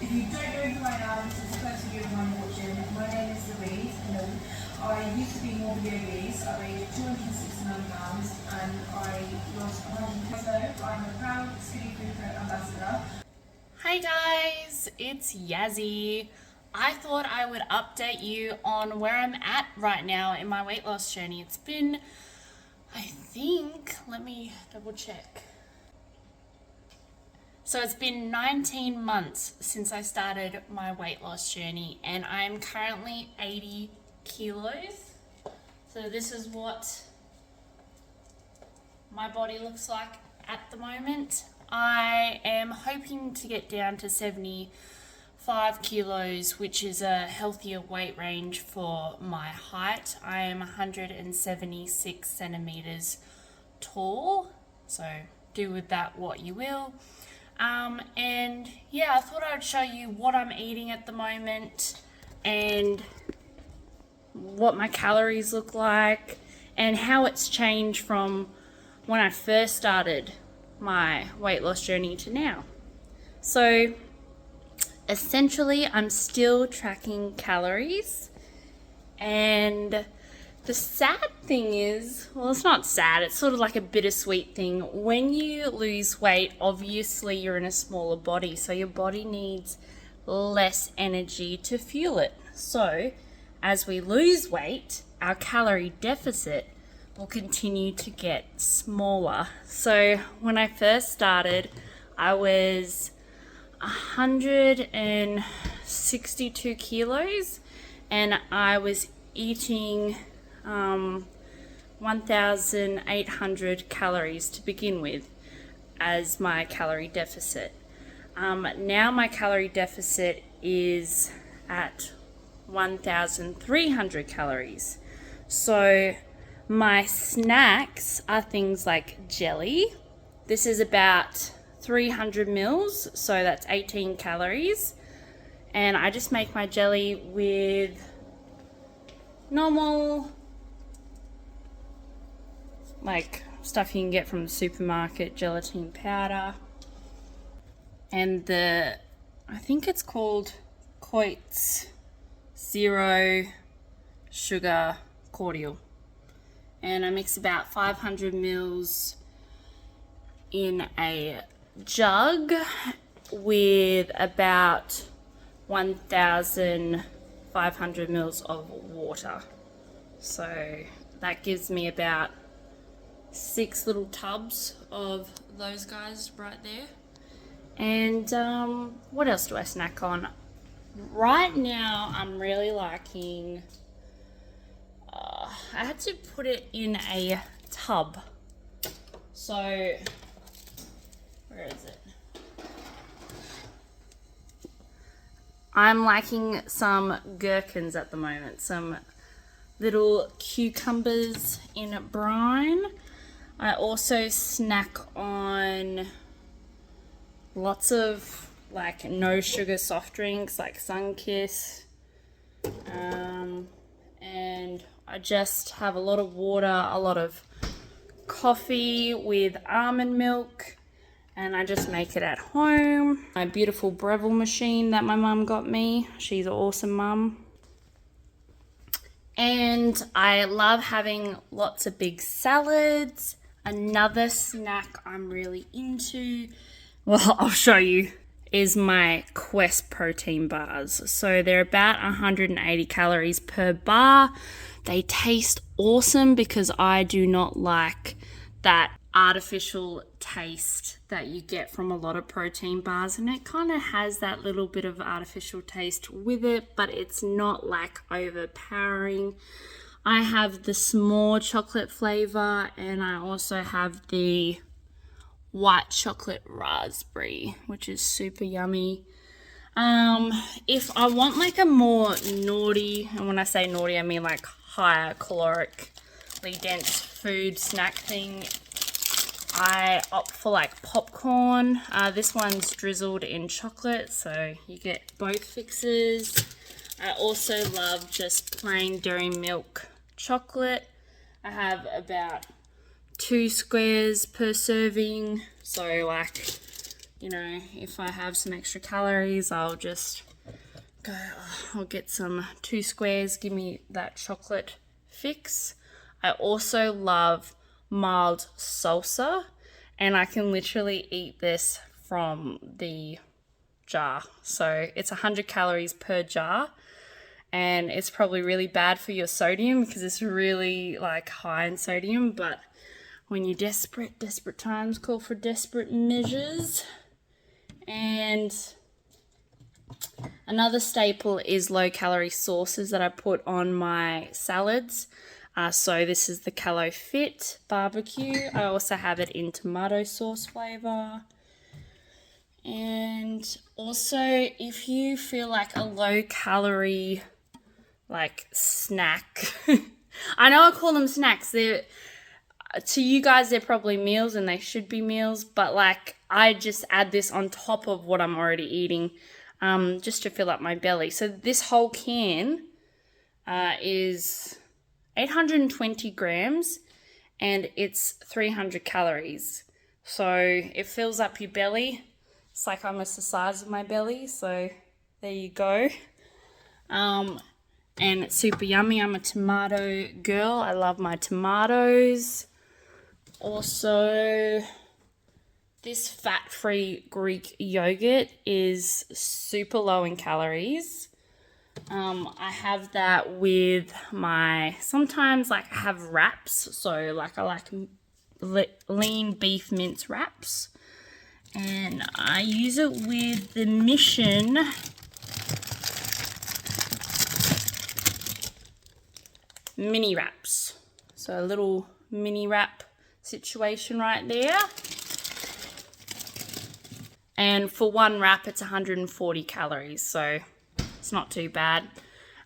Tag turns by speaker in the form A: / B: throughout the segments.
A: If you don't know who I am, this is the first video of mine watching. My name is Louise. Hello. I used to be morbidly obese. I weighed 269 pounds and I lost 100 kilos. So I'm a proud Skinny Freak ambassador.
B: Hi guys, it's Yazzie. I thought I would update you on where I'm at right now in my weight loss journey. It's been, I think, let me double check. So it's been 19 months since I started my weight loss journey and I'm currently 80 kilos. So this is what my body looks like at the moment. I am hoping to get down to 75 kilos, which is a healthier weight range for my height. I am 176 centimeters tall, so do with that what you will. And yeah, I thought I'd show you what I'm eating at the moment and what my calories look like and how it's changed from when I first started my weight loss journey to now. So essentially I'm still tracking calories, and the sad thing is, well, it's not sad, it's sort of like a bittersweet thing. When you lose weight, obviously you're in a smaller body, so your body needs less energy to fuel it. So as we lose weight, our calorie deficit will continue to get smaller. So when I first started, I was 162 kilos and I was eating 1,800 calories to begin with as my calorie deficit. Now my calorie deficit is at 1,300 calories. So my snacks are things like jelly. This is about 300 mils, so that's 18 calories. And I just make my jelly with normal, like, stuff you can get from the supermarket, gelatin powder. And I think it's called Coits Zero Sugar Cordial. And I mix about 500 mils in a jug with about 1,500 mils of water. So that gives me about 6 little tubs of those guys right there. And what else do I snack on? Right now I'm really liking, I had to put it in a tub. So, where is it? I'm liking some gherkins at the moment, some little cucumbers in brine. I also snack on lots of like no sugar soft drinks like Sunkist, and I just have a lot of water, a lot of coffee with almond milk, and I just make it at home. My beautiful Breville machine that my mum got me. She's an awesome mum. And I love having lots of big salads. Another snack I'm really into, well, I'll show you, is my Quest protein bars. So they're about 180 calories per bar. They taste awesome because I do not like that artificial taste that you get from a lot of protein bars, and it kind of has that little bit of artificial taste with it, but it's not like overpowering. I have the small chocolate flavor and I also have the white chocolate raspberry, which is super yummy. If I want like a more naughty, and when I say naughty I mean like higher calorically dense food snack thing, I opt for like popcorn. This one's drizzled in chocolate, so you get both fixes. I also love just plain dairy milk chocolate. I have about 2 squares per serving, so like you know, if I have some extra calories, I'll just go, I'll get some 2 squares, give me that chocolate fix. I also love mild salsa, and I can literally eat this from the jar. So it's 100 calories per jar, and it's probably really bad for your sodium because it's really like high in sodium, but when you're desperate times call for desperate measures. And another staple is low calorie sauces that I put on my salads. So this is the Calo Fit barbecue. I also have it in tomato sauce flavor. And also, if you feel like a low calorie like snack, I know I call them snacks. To you guys, they're probably meals, and they should be meals, but like I just add this on top of what I'm already eating, just to fill up my belly. So this whole can is 820 grams, and it's 300 calories. So it fills up your belly. It's like almost the size of my belly. So there you go. And it's super yummy. I'm a tomato girl. I love my tomatoes. Also, this fat-free Greek yogurt is super low in calories. I have that with sometimes like I have wraps. So like I like lean beef mince wraps. And I use it with the Mission mini wraps. So a little mini wrap situation right there. And for one wrap, it's 140 calories, so it's not too bad.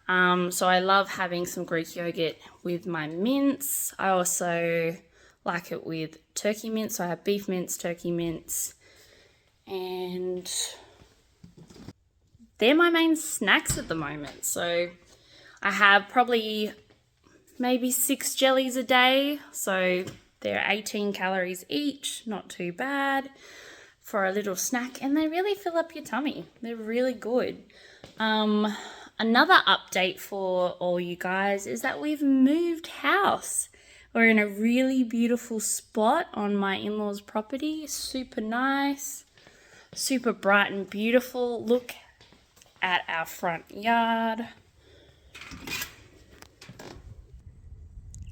B: So I love having some Greek yogurt with my mince. I also like it with turkey mince. So I have beef mince, turkey mince, and they're my main snacks at the moment. So I have probably maybe 6 jellies a day. So they're 18 calories each, not too bad for a little snack, and they really fill up your tummy. They're really good. Another update for all you guys is that we've moved house. We're in a really beautiful spot on my in-laws' property. Super nice, super bright and beautiful. Look at our front yard.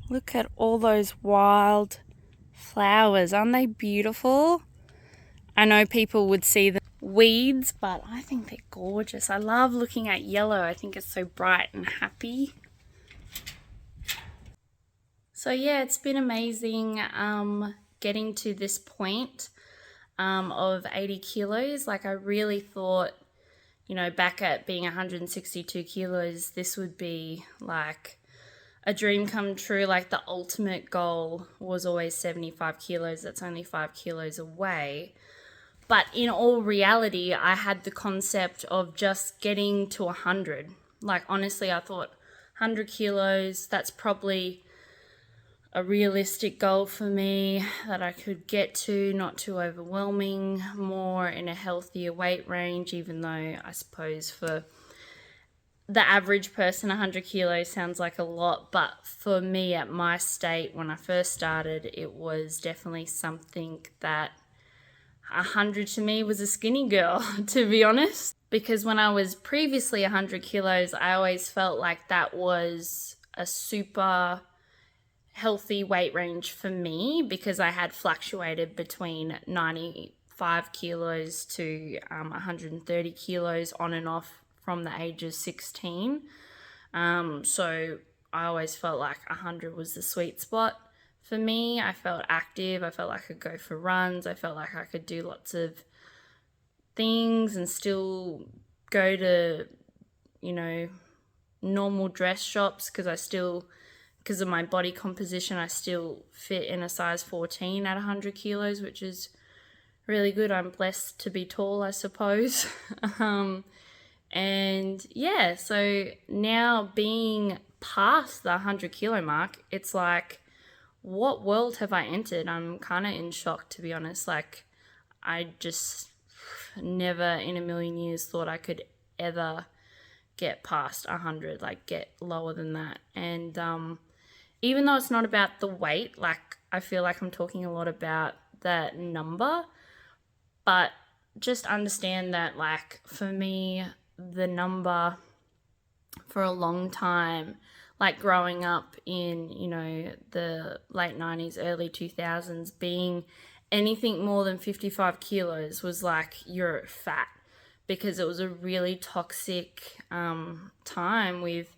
B: Look at all those wild flowers. Aren't they beautiful? I know people would see the weeds, but I think they're gorgeous. I love looking at yellow. I think it's so bright and happy. So yeah, it's been amazing getting to this point of 80 kilos. Like I really thought, you know, back at being 162 kilos, this would be like a dream come true. Like the ultimate goal was always 75 kilos. That's only 5 kilos away. But in all reality, I had the concept of just getting to 100. Like honestly, I thought 100 kilos, that's probably a realistic goal for me that I could get to, not too overwhelming, more in a healthier weight range, even though I suppose for the average person 100 kilos sounds like a lot, but for me at my state when I first started, it was definitely something that 100 to me was a skinny girl, to be honest, because when I was previously 100 kilos, I always felt like that was a super healthy weight range for me because I had fluctuated between 95 kilos to 130 kilos on and off from the age of 16. So I always felt like 100 was the sweet spot for me. I felt active. I felt like I could go for runs. I felt like I could do lots of things and still go to, you know, normal dress shops because of my body composition, I still fit in a size 14 at 100 kilos, which is really good. I'm blessed to be tall, I suppose. And yeah, so now being past the 100 kilo mark, it's like, what world have I entered? I'm kind of in shock, to be honest. Like, I just never in a million years thought I could ever get past 100, like get lower than that. And even though it's not about the weight, like I feel like I'm talking a lot about that number, but just understand that, like, for me, the number for a long time, like growing up in, you know, the late 90s, early 2000s, being anything more than 55 kilos was like, you're fat, because it was a really toxic time with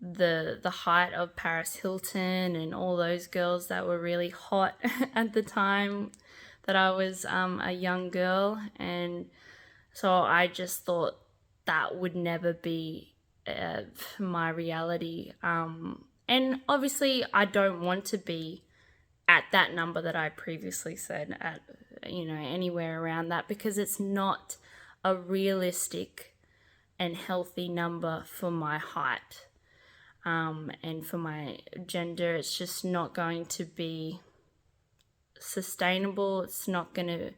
B: the height of Paris Hilton and all those girls that were really hot at the time that I was a young girl. And so I just thought that would never be my reality. And obviously I don't want to be at that number that I previously said, at, you know, anywhere around that, because it's not a realistic and healthy number for my height. And for my gender, it's just not going to be sustainable. It's not going to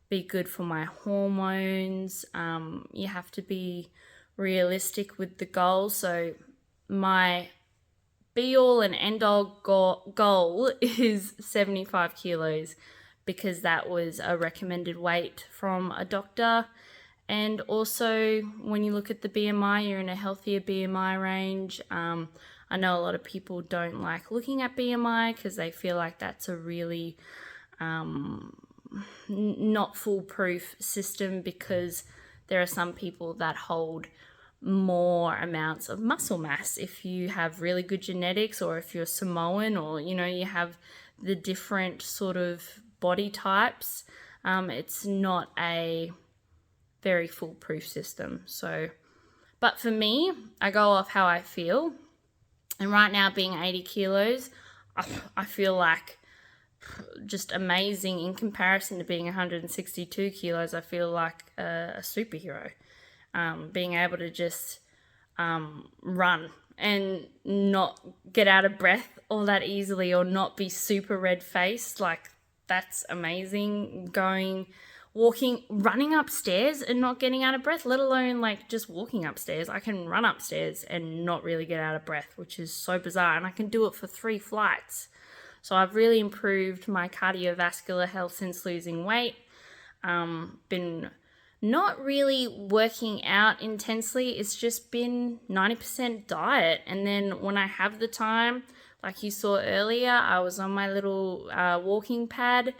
B: be good for my hormones. You have to be realistic with the goal. So my be all and end all goal is 75 kilos, because that was a recommended weight from a doctor. And also, when you look at the BMI, you're in a healthier BMI range. I know a lot of people don't like looking at BMI because they feel like that's a really not foolproof system, because there are some people that hold more amounts of muscle mass if you have really good genetics, or if you're Samoan, or, you know, you have the different sort of body types. It's not a very foolproof system. So, but for me, I go off how I feel. And right now, being 80 kilos, I feel like just amazing in comparison to being 162 kilos. I feel like a superhero. Being able to just run and not get out of breath all that easily, or not be super red-faced, like, that's amazing. Running upstairs and not getting out of breath, let alone like just walking upstairs. I can run upstairs and not really get out of breath, which is so bizarre, and I can do it for 3 flights. So I've really improved my cardiovascular health since losing weight. Been not really working out intensely. It's just been 90% diet. And then when I have the time, like you saw earlier, I was on my little walking pad,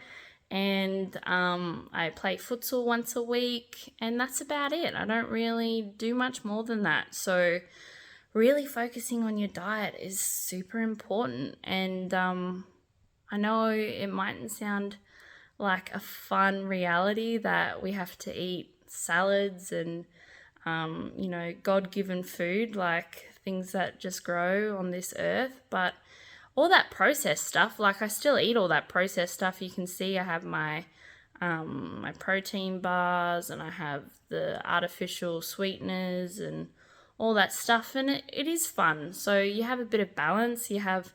B: and I play futsal once a week, and that's about it. I don't really do much more than that. So really focusing on your diet is super important. And I know it mightn't sound like a fun reality that we have to eat salads and, you know, God-given food, like things that just grow on this earth, but all that processed stuff, like I still eat all that processed stuff. You can see I have my my protein bars, and I have the artificial sweeteners and all that stuff, and it is fun. So you have a bit of balance. You have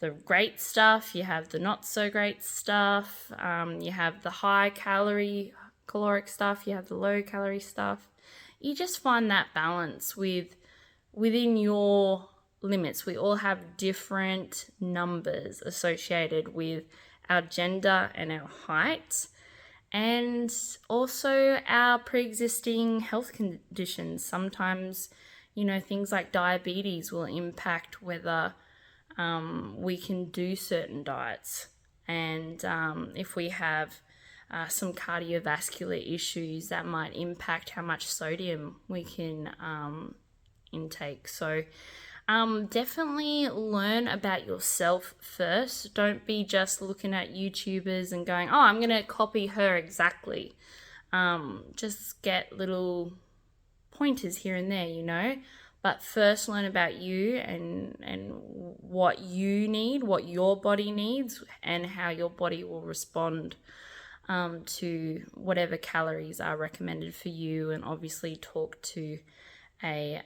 B: the great stuff, you have the not so great stuff, you have the high caloric stuff, you have the low calorie stuff. You just find that balance within your limits. We all have different numbers associated with our gender and our height, and also our pre-existing health conditions. Sometimes, you know, things like diabetes will impact whether we can do certain diets. And if we have some cardiovascular issues, that might impact how much sodium we can intake. So definitely learn about yourself first. Don't be just looking at YouTubers and going, oh, I'm going to copy her exactly. Just get little pointers here and there, you know. But first learn about you and what you need, what your body needs, and how your body will respond to whatever calories are recommended for you. And obviously talk to a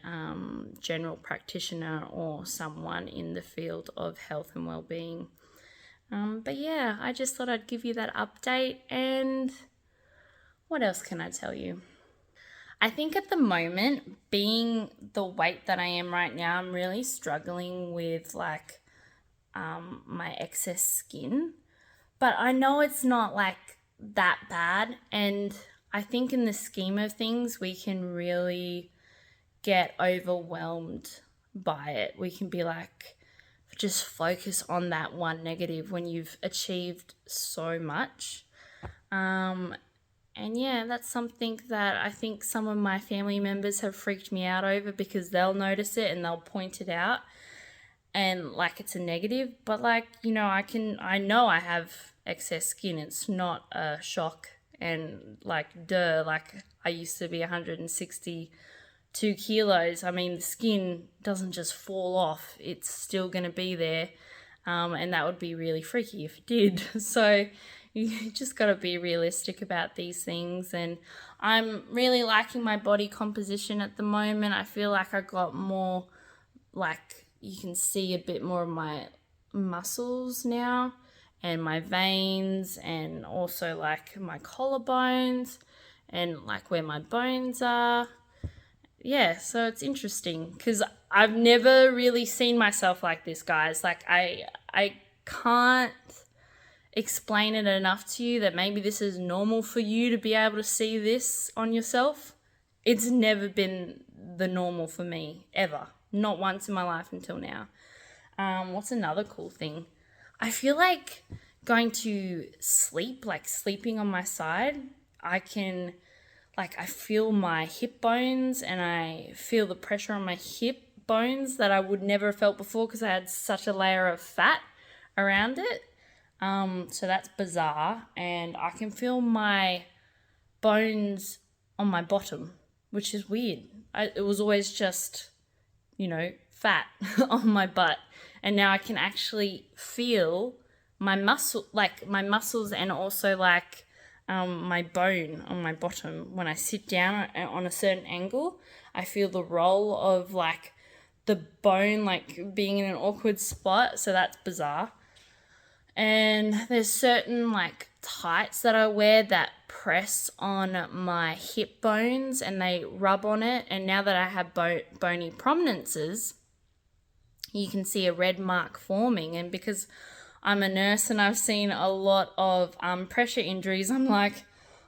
B: general practitioner or someone in the field of health and well-being. But yeah, I just thought I'd give you that update. And What else can I tell you? I think at the moment, being the weight that I am right now, I'm really struggling with like my excess skin. But I know it's not like that bad. And I think in the scheme of things, we can really get overwhelmed by it. We can be like, just focus on that one negative when you've achieved so much. And yeah, that's something that I think some of my family members have freaked me out over because they'll notice it and they'll point it out and like it's a negative. But like, you know, I know I have excess skin. It's not a shock. And like, like I used to be 162 kilos. I mean, the skin doesn't just fall off. It's still going to be there. And that would be really freaky if it did. So you just got to be realistic about these things. And I'm really liking my body composition at the moment. I feel like I got more, like you can see a bit more of my muscles now and my veins and also like my collarbones and like where my bones are. Yeah, so it's interesting because I've never really seen myself like this, guys. Like I can't explain it enough to you that maybe this is normal for you to be able to see this on yourself. It's never been the normal for me, ever. Not once in my life until now. What's another cool thing? I feel like going to sleep, like sleeping on my side, I feel my hip bones and I feel the pressure on my hip bones that I would never have felt before because I had such a layer of fat around it. So that's bizarre. And I can feel my bones on my bottom, which is weird. It was always just, you know, fat on my butt. And now I can actually feel my muscles and also like my bone on my bottom. When I sit down on a certain angle, I feel the roll of like the bone like being in an awkward spot. So that's bizarre. And there's certain like tights that I wear that press on my hip bones and they rub on it. And now that I have bony prominences, you can see a red mark forming. And because I'm a nurse and I've seen a lot of pressure injuries, I'm like,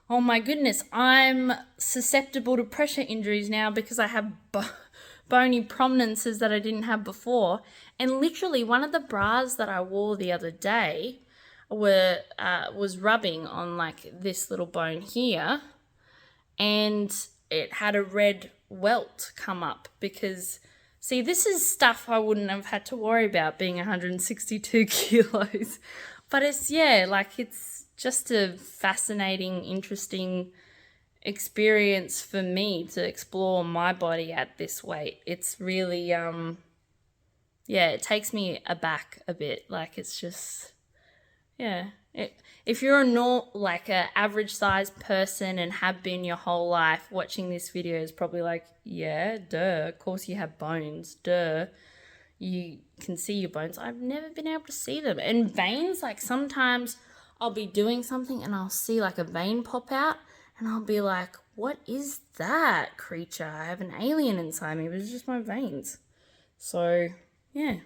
B: oh my goodness, I'm susceptible to pressure injuries now because I have bony prominences that I didn't have before. And literally one of the bras that I wore the other day was rubbing on like this little bone here, and it had a red welt come up because, see, this is stuff I wouldn't have had to worry about being 162 kilos. But it's just a fascinating, interesting experience for me to explore my body at this weight. It's really, it takes me aback a bit. Like, it's just, if you're a average sized person and have been your whole life, watching this video is probably like, yeah, duh, of course you have bones, duh. You can see your bones. I've never been able to see them. And veins, like sometimes I'll be doing something and I'll see like a vein pop out and I'll be like, what is that creature? I have an alien inside me, but it's just my veins. So, yeah.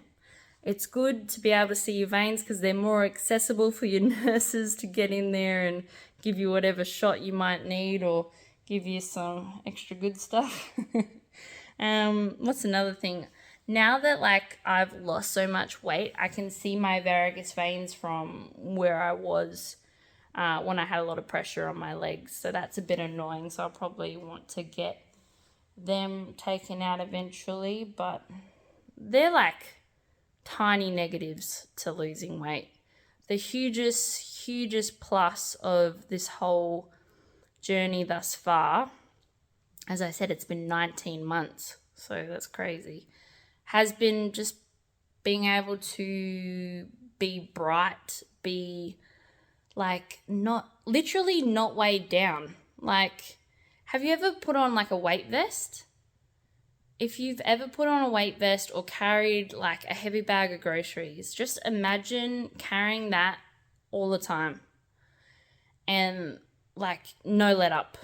B: It's good to be able to see your veins because they're more accessible for your nurses to get in there and give you whatever shot you might need or give you some extra good stuff. What's another thing? Now that like I've lost so much weight, I can see my varicose veins from where I was when I had a lot of pressure on my legs. So that's a bit annoying. So I'll probably want to get them taken out eventually. But they're like tiny negatives to losing weight. The hugest plus of this whole journey thus far, as I said, it's been 19 months, so that's crazy, has been just being able to be bright, be like not weighed down. Like, have you ever put on like a weight vest? If you've ever put on a weight vest or carried like a heavy bag of groceries, just imagine carrying that all the time. And like no let up.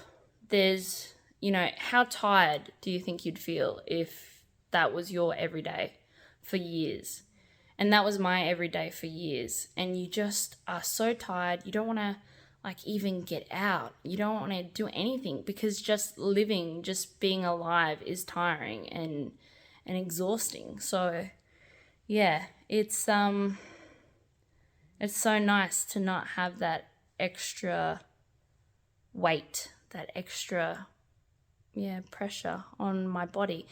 B: There's, you know, how tired do you think you'd feel if that was your everyday for years? And that was my everyday for years. And you just are so tired. You don't want to like even get out. You don't want to do anything because just living, just being alive is tiring and exhausting. So yeah, it's so nice to not have that extra weight, that extra pressure on my body.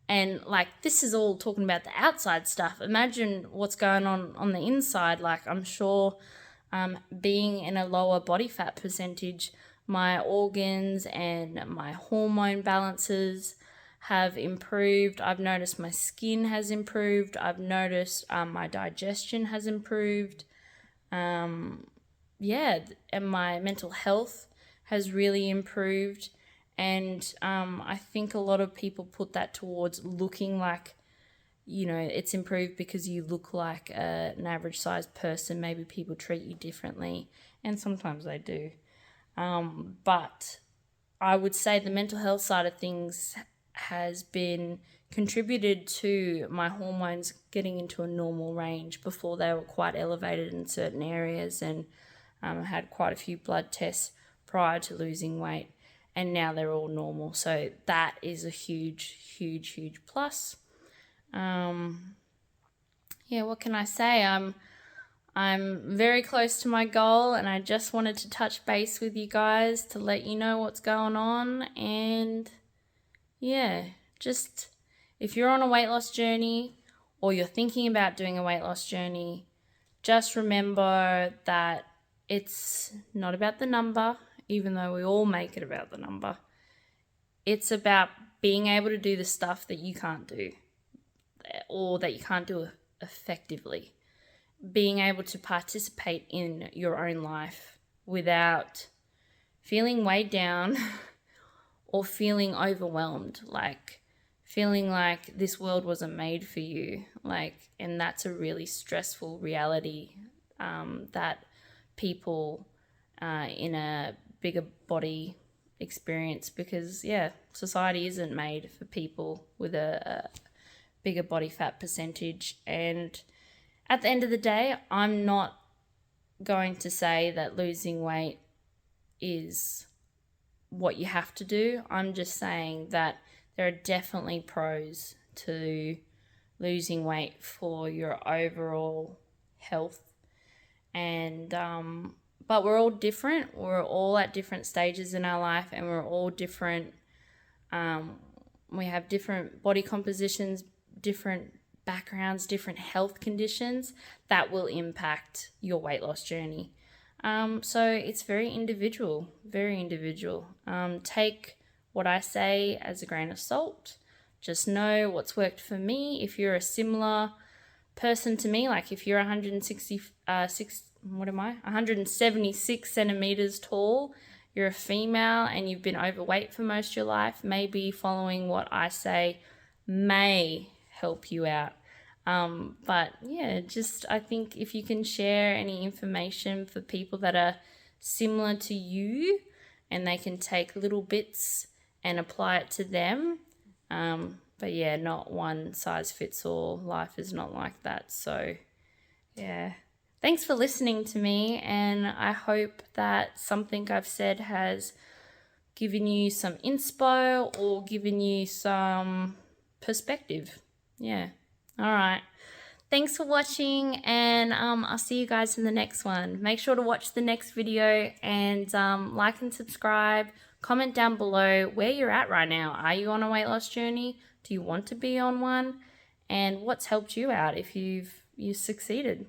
B: And like, this is all talking about the outside stuff. Imagine what's going on the inside. Like, I'm sure being in a lower body fat percentage, my organs and my hormone balances have improved. I've noticed my skin has improved. I've noticed my digestion has improved. And my mental health has really improved. And I think a lot of people put that towards looking like, you know, it's improved because you look like an average sized person. Maybe people treat you differently, and sometimes they do. But I would say the mental health side of things has been contributed to my hormones getting into a normal range. Before, they were quite elevated in certain areas, and I had quite a few blood tests prior to losing weight, and now they're all normal. So that is a huge, huge, huge plus. What can I say? I'm very close to my goal, and I just wanted to touch base with you guys to let you know what's going on. And just if you're on a weight loss journey or you're thinking about doing a weight loss journey, just remember that it's not about the number, even though we all make it about the number. It's about being able to do the stuff that you can't do, or that you can't do effectively. Being able to participate in your own life without feeling weighed down or feeling overwhelmed, like feeling like this world wasn't made for you. And that's a really stressful reality that people in a bigger body experience, because society isn't made for people with a bigger body fat percentage. And at the end of the day, I'm not going to say that losing weight is what you have to do. I'm just saying that there are definitely pros to losing weight for your overall health. And but we're all different. We're all at different stages in our life, and we're all different. We have different body compositions, different backgrounds, different health conditions that will impact your weight loss journey. So it's very individual, very individual. Take what I say as a grain of salt. Just know what's worked for me. If you're a similar person to me, like if you're 176 centimeters tall, you're a female and you've been overweight for most of your life, maybe following what I say may help you out. But I think if you can share any information for people that are similar to you, and they can take little bits and apply it to them. But not one size fits all. Life is not like that. So thanks for listening to me, and I hope that something I've said has given you some inspo or given you some perspective. All right. Thanks for watching, and I'll see you guys in the next one. Make sure to watch the next video, and like and subscribe. Comment down below where you're at right now. Are you on a weight loss journey? Do you want to be on one? And what's helped you out if you've succeeded?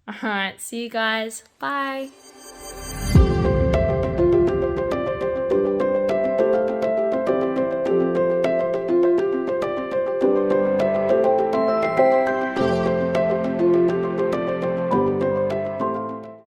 B: All right. See you guys. Bye.